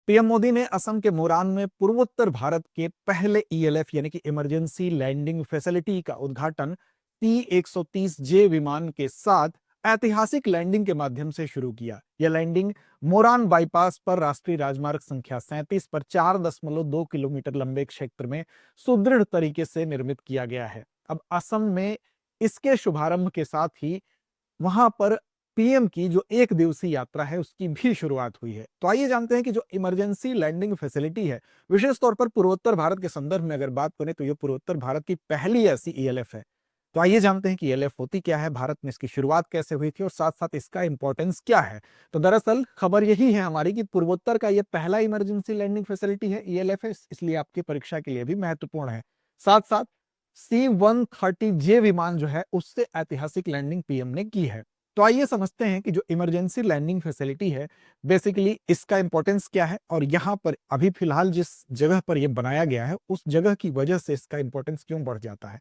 PM Modi ने असम के मोरान में पूर्वोत्तर भारत के पहले ईएलएफ यानी कि इमरजेंसी लैंडिंग फैसिलिटी का उद्घाटन T-130J विमान के साथ ऐतिहासिक लैंडिंग के माध्यम से शुरू किया। यह लैंडिंग मोरान बाईपास पर राष्ट्रीय राजमार्ग संख्या 37 पर 4.2 किलोमीटर लंबे क्षेत्र में सुदृढ़ तरीके से निर्मित किया गया है। अब असम में इसके शुभारंभ के साथ ही वहां पर पीएम की जो एक दिवसीय यात्रा है उसकी भी शुरुआत हुई है। तो आइए जानते हैं कि जो इमरजेंसी लैंडिंग फैसिलिटी है, विशेष तौर पर पूर्वोत्तर भारत के संदर्भ में अगर बात करें तो ये पूर्वोत्तर भारत की पहली ऐसी ईएलएफ है। तो आइए जानते हैं कि ईएलएफ होती क्या है, भारत में इसकी शुरुआत कैसे हुई थी और साथ साथ इसका इंपॉर्टेंस क्या है। तो दरअसल खबर यही है हमारी कि पूर्वोत्तर का यह पहला इमरजेंसी लैंडिंग फैसिलिटी है, ईएलएफ है, इसलिए आपकी परीक्षा के लिए भी महत्वपूर्ण है। साथ साथ C-130J विमान जो है उससे ऐतिहासिक लैंडिंग पीएम ने की है। तो आइए समझते हैं कि जो इमरजेंसी लैंडिंग फैसिलिटी है, बेसिकली इसका इंपॉर्टेंस क्या है और यहाँ पर अभी फिलहाल जिस जगह पर यह बनाया गया है उस जगह की वजह से इसका इंपॉर्टेंस क्यों बढ़ जाता है।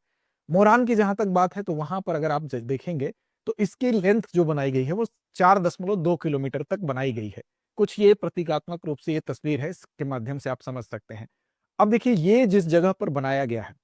मोरान की जहां तक बात है तो वहां पर अगर आप देखेंगे तो इसकी लेंथ जो बनाई गई है वो 4.2 किलोमीटर तक बनाई गई है। कुछ ये प्रतीकात्मक रूप से ये तस्वीर है, इसके माध्यम से आप समझ सकते हैं। अब देखिए ये जिस जगह पर बनाया गया है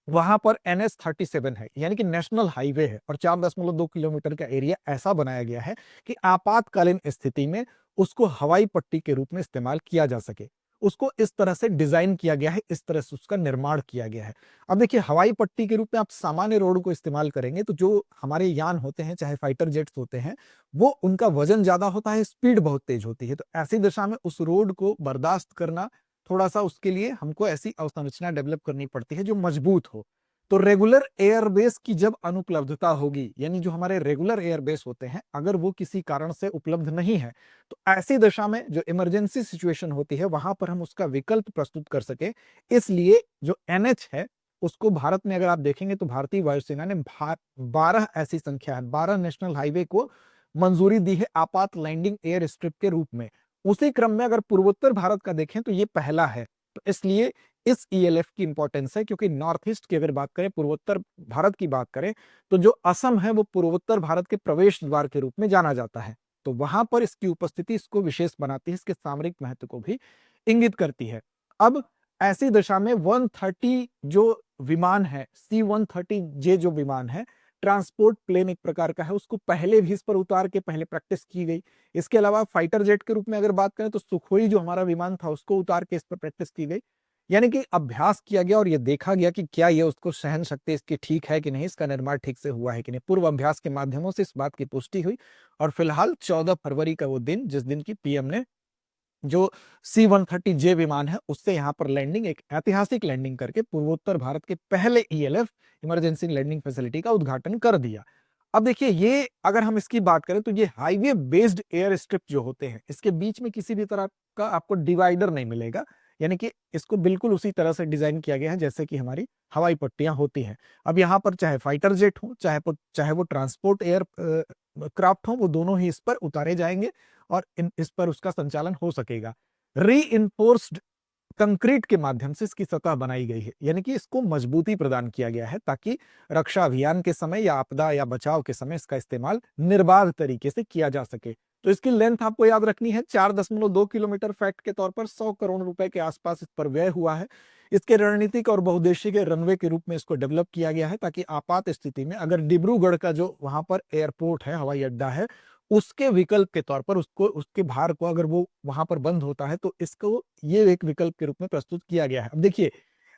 वहां पर NH-37 है यानी कि नेशनल हाईवे है और 4.2 किलोमीटर का एरिया ऐसा बनाया गया है कि आपातकालीन स्थिति में उसको हवाई पट्टी के रूप में इस्तेमाल किया जा सके। उसको इस तरह से डिजाइन किया गया है, इस तरह से उसका निर्माण किया गया है। अब देखिए हवाई पट्टी के रूप में आप सामान्य रोड को इस्तेमाल करेंगे तो जो हमारे यान होते हैं चाहे फाइटर जेट्स होते हैं वो उनका वजन ज्यादा होता है, स्पीड बहुत तेज होती है। तो ऐसी दिशा में उस रोड को बर्दाश्त करना थोड़ा सा उसके लिए हमको ऐसी अवसंरचना डेवलप करनी पड़ती है जो मजबूत हो। तो रेगुलर एयरबेस की जब अनुपलब्धता होगी यानी जो हमारे रेगुलर एयरबेस होते हैं अगर वो किसी कारण से उपलब्ध नहीं है तो ऐसी दशा में जो इमरजेंसी सिचुएशन होती है वहां पर हम उसका विकल्प प्रस्तुत कर सके, इसलिए जो एनएच है उसको भारत में अगर आप देखेंगे तो भारतीय वायुसेना ने 12 ऐसी संख्या है, 12 नेशनल हाईवे को मंजूरी दी है आपात लैंडिंग एयर स्ट्रिप के रूप में। उसी क्रम में अगर पूर्वोत्तर भारत का देखें तो ये पहला है। तो इसलिए इस ईएलएफ की इंपॉर्टेंस है क्योंकि नॉर्थ ईस्ट की अगर बात करें, पूर्वोत्तर भारत की बात करें तो जो असम है वो पूर्वोत्तर भारत के प्रवेश द्वार के रूप में जाना जाता है। तो वहां पर इसकी उपस्थिति इसको विशेष बनाती है, इसके सामरिक महत्व को भी इंगित करती है। अब ऐसी दशा में 130 जो विमान है, C-130J जो विमान है, ट्रांसपोर्ट प्लेन एक प्रकार का है, उसको पहले भी इस पर उतार के पहले प्रैक्टिस की गई। इसके अलावा फाइटर जेट के रूप में अगर बात करें तो सुखोई जो हमारा विमान था उसको उतार के इस पर प्रैक्टिस की गई। यानी कि अभ्यास किया गया और ये देखा गया कि क्या ये उसको सहन शक्ति इसकी ठीक है कि नहीं, इसका निर्माण ठीक से हुआ है कि नहीं। पूर्व अभ्यास के माध्यमों से इस बात की पुष्टि हुई और फिलहाल 14 फरवरी का वो दिन जिस दिन की पीएम ने जो C-130J विमान है उससे यहाँ पर लैंडिंग, एक ऐतिहासिक लैंडिंग करके पूर्वोत्तर भारत के पहले ईएलएफ इमरजेंसी लैंडिंग फैसिलिटी का उद्घाटन कर दिया। अब देखिए ये अगर हम इसकी बात करें तो ये हाईवे बेस्ड एयर स्ट्रिप जो होते हैं इसके बीच में किसी भी तरह का आपको डिवाइडर नहीं मिलेगा, यानी कि इसको बिल्कुल उसी तरह से डिजाइन किया गया है जैसे कि हमारी हवाई पट्टियां होती हैं। अब यहाँ पर चाहे फाइटर जेट हो चाहे वो ट्रांसपोर्ट एयर क्राफ्ट हो, वो दोनों ही इस पर उतारे जाएंगे और इस पर उसका संचालन हो सकेगा। री कंक्रीट के माध्यम से इसकी सतह बनाई गई है, यानी कि इसको मजबूती प्रदान किया गया है ताकि रक्षा अभियान के समय या आपदा या बचाव के समय इसका इस्तेमाल निर्बाध तरीके से किया जा सके। तो इसकी लेंथ आपको याद रखनी है 4.2 किलोमीटर, फैक्ट के तौर पर 100 करोड़ रुपए के आसपास इस पर व्यय हुआ है। इसके रणनीतिक और बहुउद्देशीय के रनवे के रूप में इसको डेवलप किया गया है ताकि आपात स्थिति में अगर डिब्रूगढ़ का जो वहां पर एयरपोर्ट है, हवाई अड्डा है, उसके विकल्प के तौर पर उसको उसके भार को अगर वो वहां पर बंद होता है तो इसको ये एक विकल्प के रूप में प्रस्तुत किया गया है। अब देखिए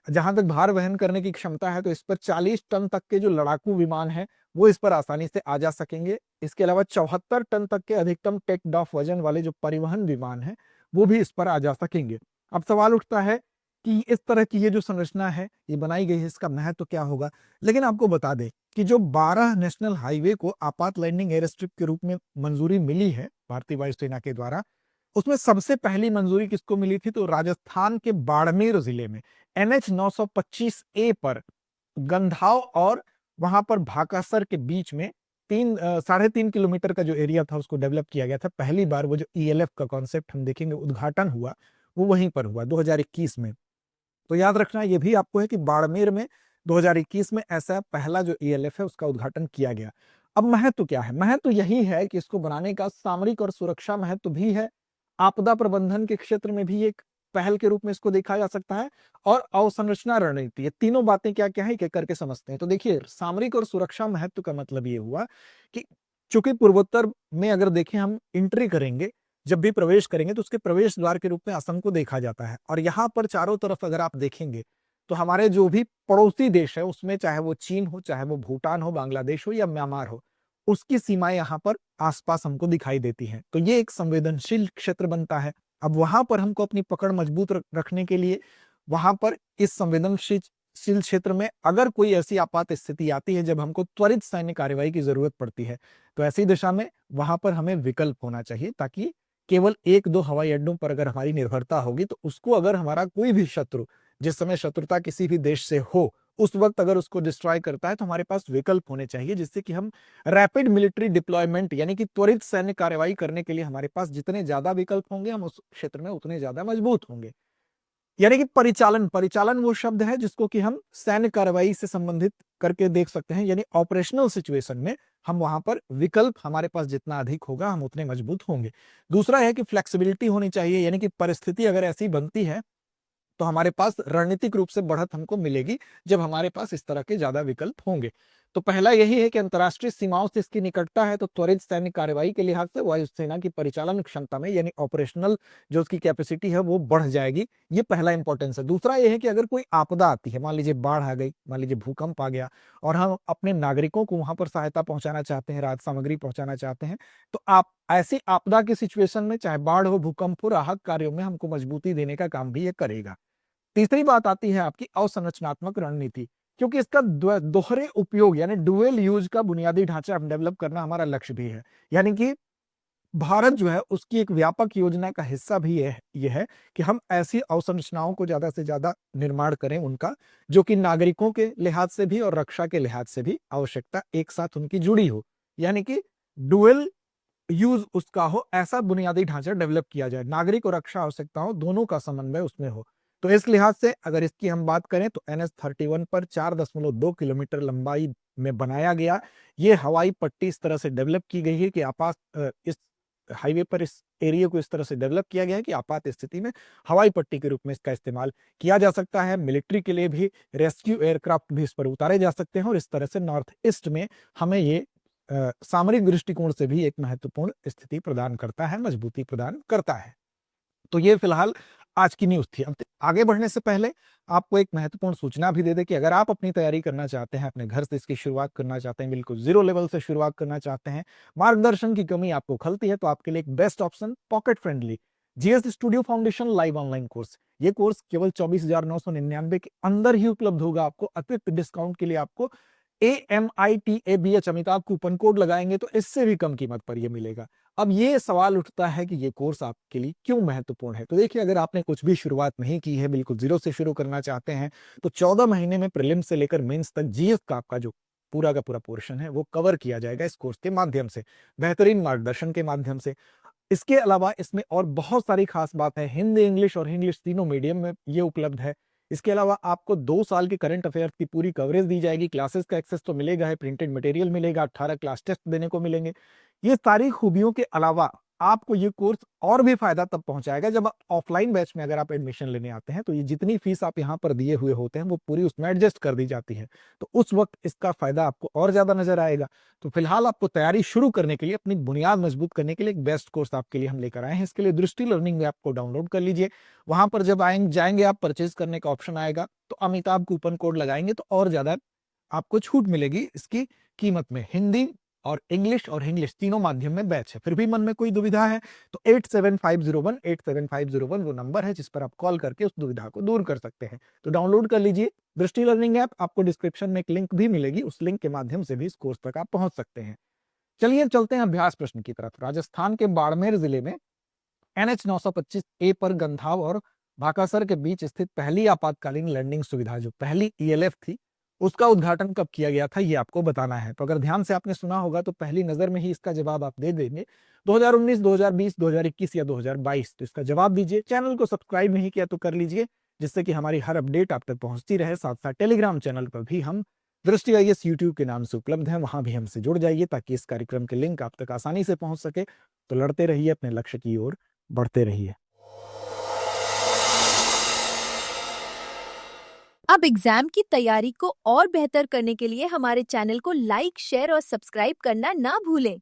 जहां तक भार वहन करने की क्षमता है तो इस पर 40 टन तक के जो लड़ाकू विमान है वो इस पर आसानी से आ जा सकेंगे। इसके अलावा 74 टन तक के अधिकतम टेक ऑफ वजन वाले जो परिवहन विमान है वो भी इस पर आ जा सकेंगे। अब सवाल उठता है कि इस तरह की ये जो संरचना है ये बनाई गई है, इसका महत्व तो क्या होगा। लेकिन आपको बता दें कि जो 12 नेशनल हाईवे को आपात लैंडिंग एयर स्ट्रिप के रूप में मंजूरी मिली है भारतीय वायुसेना के द्वारा, उसमें सबसे पहली मंजूरी किसको मिली थी तो राजस्थान के बाड़मेर जिले में NH-925A पर गंधाव और वहां पर भाकासर के बीच में 3.5 किलोमीटर का जो एरिया था उसको डेवलप किया गया था। पहली बार वो जो ईएलएफ का कॉन्सेप्ट हम देखेंगे उद्घाटन हुआ वो वहीं पर हुआ 2021 में। तो याद रखना ये भी आपको है कि बाड़मेर में 2021 में ऐसा पहला जो ईएलएफ है उसका उद्घाटन किया गया। अब महत्व क्या है, महत्व यही है कि इसको बनाने का सामरिक और सुरक्षा महत्व भी है, आपदा प्रबंधन के क्षेत्र में भी एक पहल के रूप में इसको देखा जा सकता है, और अवसंरचना रणनीति, ये तीनों बातें क्या क्या है एक एक करके समझते हैं। तो देखिए, सामरिक और सुरक्षा महत्व का मतलब ये हुआ कि चूंकि पूर्वोत्तर में अगर देखें हम एंट्री करेंगे, जब भी प्रवेश करेंगे तो उसके प्रवेश द्वार के रूप में असम को देखा जाता है, और यहाँ पर चारों तरफ अगर आप देखेंगे तो हमारे जो भी पड़ोसी देश है उसमें, चाहे वो चीन हो, चाहे वो भूटान हो, बांग्लादेश हो या म्यांमार हो, उसकी सीमाएं यहाँ पर आसपास हमको दिखाई देती हैं। तो ये एक संवेदनशील क्षेत्र बनता है। अब वहां पर हमको अपनी पकड़ मजबूत रखने के लिए वहां पर इस संवेदनशील क्षेत्र में अगर कोई ऐसी आपात स्थिति आती है जब हमको त्वरित सैन्य कार्रवाई की जरूरत पड़ती है, तो ऐसी दिशा में वहां पर हमें विकल्प होना चाहिए, ताकि केवल एक दो हवाई अड्डों पर अगर हमारी निर्भरता होगी तो उसको अगर हमारा कोई भी शत्रु, जिस समय शत्रुता किसी भी देश से हो, उस वक्त अगर उसको डिस्ट्रॉय करता है तो हमारे पास विकल्प होने चाहिए, जिससे कि हम रैपिड मिलिट्री डिप्लॉयमेंट यानी कि त्वरित सैन्य कार्रवाई करने के लिए हमारे पास जितने ज्यादा विकल्प होंगे हम उस क्षेत्र में उतने ज्यादा मजबूत होंगे। यानी कि परिचालन, परिचालन वो शब्द है जिसको कि हम सैन्य कार्रवाई से संबंधित करके देख सकते हैं, यानी ऑपरेशनल सिचुएशन में हम वहां पर विकल्प हमारे पास जितना अधिक होगा हम उतने मजबूत होंगे। दूसरा है कि फ्लेक्सिबिलिटी होनी चाहिए, यानी कि परिस्थिति अगर ऐसी बनती है तो हमारे पास रणनीतिक रूप से बढ़त हमको मिलेगी जब हमारे पास इस तरह के ज्यादा विकल्प होंगे। तो पहला यही है कि अंतर्राष्ट्रीय सीमाओं से इसकी निकटता है, तो त्वरित सैन्य कार्रवाई के लिहाज से वायुसेना की परिचालन क्षमता में यानी ऑपरेशनल जो उसकी कैपेसिटी है वो बढ़ जाएगी। ये पहला इंपॉर्टेंस है। दूसरा ये है कि अगर कोई आपदा आती है, मान लीजिए बाढ़ आ गई, मान लीजिए भूकंप आ गया, और हम अपने नागरिकों को वहां पर सहायता पहुंचाना चाहते हैं, राहत सामग्री पहुंचाना चाहते हैं, तो आप ऐसी आपदा की सिचुएशन में, चाहे बाढ़ हो, भूकंप हो, राहत कार्यों में हमको मजबूती देने का काम भी ये करेगा। तीसरी बात आती है आपकी अवसंरचनात्मक रणनीति, क्योंकि इसका दोहरे उपयोग यानी डुअल यूज का बुनियादी ढांचा डेवलप करना हमारा लक्ष्य भी है। यानी कि भारत जो है उसकी एक व्यापक योजना का हिस्सा भी ये है कि हम ऐसी अवसंरचनाओं को ज्यादा से ज्यादा निर्माण करें उनका, जो कि नागरिकों के लिहाज से भी और रक्षा के लिहाज से भी आवश्यकता एक साथ उनकी जुड़ी हो, यानी कि डुअल यूज उसका हो, ऐसा बुनियादी ढांचा डेवलप किया जाए, नागरिक और रक्षा आवश्यकताओं दोनों का समन्वय उसमें हो। तो इस लिहाज से अगर इसकी हम बात करें तो NH-31 पर 4.2 किलोमीटर लंबाई में बनाया गया ये हवाई पट्टी इस तरह से डेवलप की गई है कि इस हाईवे पर इस एरिया को इस तरह से डेवलप किया गया है कि आपात स्थिति में हवाई पट्टी के रूप में इसका इस्तेमाल किया जा सकता है। मिलिट्री के लिए भी रेस्क्यू एयरक्राफ्ट भी इस पर उतारे जा सकते हैं, और इस तरह से नॉर्थ ईस्ट में हमें ये सामरिक दृष्टिकोण से भी एक महत्वपूर्ण स्थिति प्रदान करता है, मजबूती प्रदान करता है। तो ये फिलहाल आज की न्यूज़ थी। अब आगे बढ़ने से पहले आपको एक महत्वपूर्ण सूचना भी दे दें कि अगर आप अपनी तैयारी करना चाहते हैं, अपने घर से इसकी शुरुआत करना चाहते हैं, बिल्कुल ज़ीरो लेवल से शुरुआत करना चाहते हैं, मार्गदर्शन की कमी आपको खलती है, तो आपके लिए एक best option pocket friendly GS studio foundation live online course. ये कोर्स केवल 24,999 के अंदर ही उपलब्ध होगा। आपको अतिरिक्त डिस्काउंट के लिए आपको AMITABH अमिताभ कूपन कोड लगाएंगे तो इससे भी कम कीमत पर ये मिलेगा। अब ये सवाल उठता है कि ये कोर्स आपके लिए क्यों महत्वपूर्ण है। तो देखिए, अगर आपने कुछ भी शुरुआत नहीं की है, बिल्कुल जीरो से शुरू करना चाहते हैं, तो 14 महीने में प्रीलिम्स से लेकर मेंस तक जीएस का आपका जो पूरा का पूरा पोर्शन है वो कवर किया जाएगा इस कोर्स के माध्यम से, बेहतरीन मार्गदर्शन के माध्यम से। इसके अलावा इसमें और बहुत सारी खास बात है, हिंदी, इंग्लिश और इंग्लिश तीनों मीडियम में ये उपलब्ध है। इसके अलावा आपको 2 साल के करंट अफेयर्स की पूरी कवरेज दी जाएगी, क्लासेस का एक्सेस तो मिलेगा है, प्रिंटेड मटेरियल मिलेगा, 18 क्लास टेस्ट देने को मिलेंगे। ये सारी खूबियों के अलावा आपको ये कोर्स और भी फायदा तब पहुंचाएगा जब आप ऑफलाइन बैच में अगर आप एडमिशन लेने आते हैं, तो ये जितनी फीस आप यहाँ पर दिए हुए होते हैं वो पूरी उसमें एडजस्ट कर दी जाती है, तो उस वक्त इसका फायदा आपको और ज्यादा नजर आएगा। तो फिलहाल आपको तैयारी शुरू करने के लिए, अपनी बुनियाद मजबूत करने के लिए एक बेस्ट कोर्स आपके लिए हम लेकर आए हैं। इसके लिए दृष्टि लर्निंग ऐप को डाउनलोड कर लीजिए। वहां पर जब जाएंगे आप, परचेज करने का ऑप्शन आएगा, तो अमिताभ कूपन कोड लगाएंगे तो और ज्यादा आपको छूट मिलेगी इसकी कीमत में। हिंदी और इंग्लिश तीनों माध्यम में बैच है। फिर भी मन में कोई दुविधा है तो 8750187501 वो नंबर है जिस पर आप कॉल करके उस दुविधा को दूर कर सकते हैं। तो डाउनलोड कर लीजिए दृष्टि लर्निंग ऐप। आपको डिस्क्रिप्शन में एक लिंक भी मिलेगी, उस लिंक के माध्यम से भी इस कोर्स तक आप पहुंच सकते हैं। चलिए अब चलते हैं अभ्यास प्रश्न की तरफ। राजस्थान के बाड़मेर जिले में NH-925A पर गंधाव और भाकासर के बीच स्थित पहली आपातकालीन लैंडिंग सुविधा, जो पहली ELF थी, उसका उद्घाटन कब किया गया था, ये आपको बताना है। तो अगर ध्यान से आपने सुना होगा तो पहली नजर में ही इसका जवाब आप दे देंगे, 2019, 2020, 2021 या 2022। तो इसका जवाब दीजिए। चैनल को सब्सक्राइब नहीं किया तो कर लीजिए, जिससे कि हमारी हर अपडेट आप तक पहुंचती रहे। साथ साथ टेलीग्राम चैनल पर भी हम दृष्टि IAS यूट्यूब के नाम से उपलब्ध है, वहां भी हमसे जुड़ जाइए ताकि इस कार्यक्रम के लिंक आप तक आसानी से पहुंच सके। तो लड़ते रहिए अपने लक्ष्य की ओर, बढ़ते रहिए। अब एग्जाम की तैयारी को और बेहतर करने के लिए हमारे चैनल को लाइक, शेयर और सब्सक्राइब करना ना भूलें।